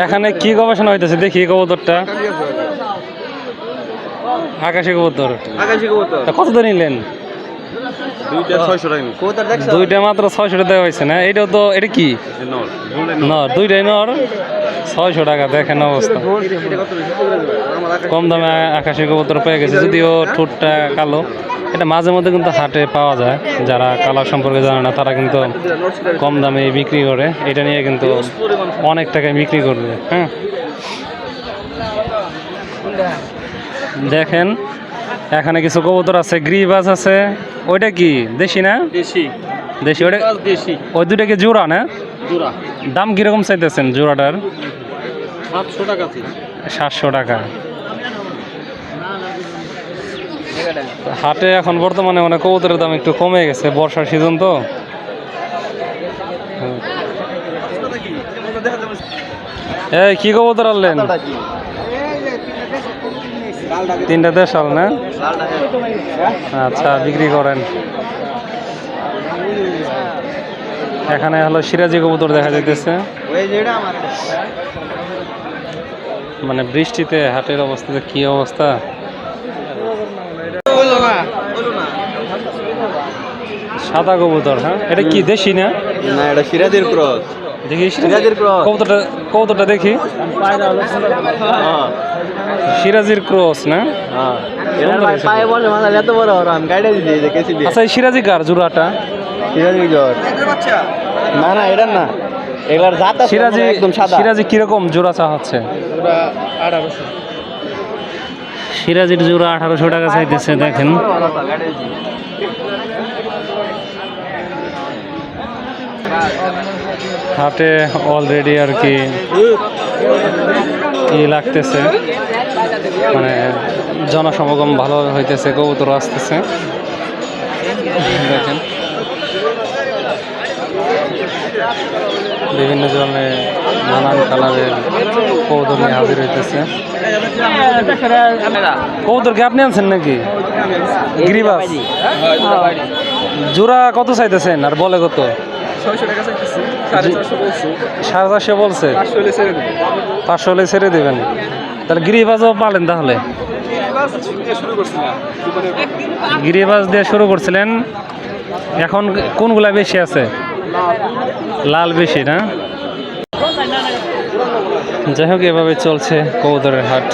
এখানে কি গবেষণা হইতেছে দেখি কবুতরটা। আকাশি কবুতর। কত দিয়ে নিলেন? দুইটা মাত্র 600 টাকা দেওয়া হয়েছে না? এটাও তো, এটা কি নর? দুইটাই নর, 600 টাকা। দেখেন অবস্থা, কম দামে আকাশি কবুতর পেয়ে গেছে। যদিও ঠোঁটটা কালো, এটা মাঝে মধ্যে কিন্তু হাটে পাওয়া যায়। যারা কালার সম্পর্কে জানে না তারা কিন্তু কম দামে বিক্রি করে। এটা নিয়ে কিন্তু অনেক টাকায় বিক্রি করবে। হ্যাঁ, দেখেন এখানে কিছু কবুতর আছে, গ্রিবাজ আছে। ওইটা কি দেশি না? দেশি। ওইটা দেশি। ওই দুইটা কি জোড়া না? জোড়া। দাম কিরকম চাইতেছেন জোড়াটার? 700 টাকা। 700 টাকা। হাটে এখন বর্তমানে মানে কবুতরের দাম একটু কমে গেছে, বর্ষার সিজন তো। এই কি কবুতর আনলেন? 3টা দেশাল না? আচ্ছা, বিক্রি করেন। এখানে হলো সিরাজি কবুতর দেখা যাইতেছে। মানে বৃষ্টিতে হাটের অবস্থা কি অবস্থা। সাদা কবুতর। হ্যাঁ, এটা কি দেশি না? না, এটা সিরাজের ক্রস। দেখি কবুতরটা দেখি। সিরাজির ক্রস না? আচ্ছা, এই সিরাজি কার জোড়াটা? না না, এটা না, এগুলার জাত আছে সিরাজি। একদম সাদা। সিরাজি কিরকম জোড়া চা হচ্ছে? সিরাজির জোড়া 1800 টাকা চাইতেছে। দেখেন হাটে অলরেডি আর কি লাগতেছে, মানে জনসমাগম ভালোভাবে হইতেছে, কবুতর আসতেছে। দেখেন বিভিন্ন ধরনের নানান কালারের কবুতর নিয়ে হাজির হইতেছে। কবুতর কি আপনি আনছেন নাকি? গিরিবাস জোড়া কত চাইতেছেন আর বলে কত? 450 বলছে। 500 হলে ছেড়ে দেবেন। তাহলে গিরিবাজও পালেন? তাহলে গিরিবাজ দিয়ে শুরু করছিলেন, এখন কোনগুলা বেশি আছে? লাল বেশি না? যাই হোক, এভাবে চলছে কবুতরের হাট।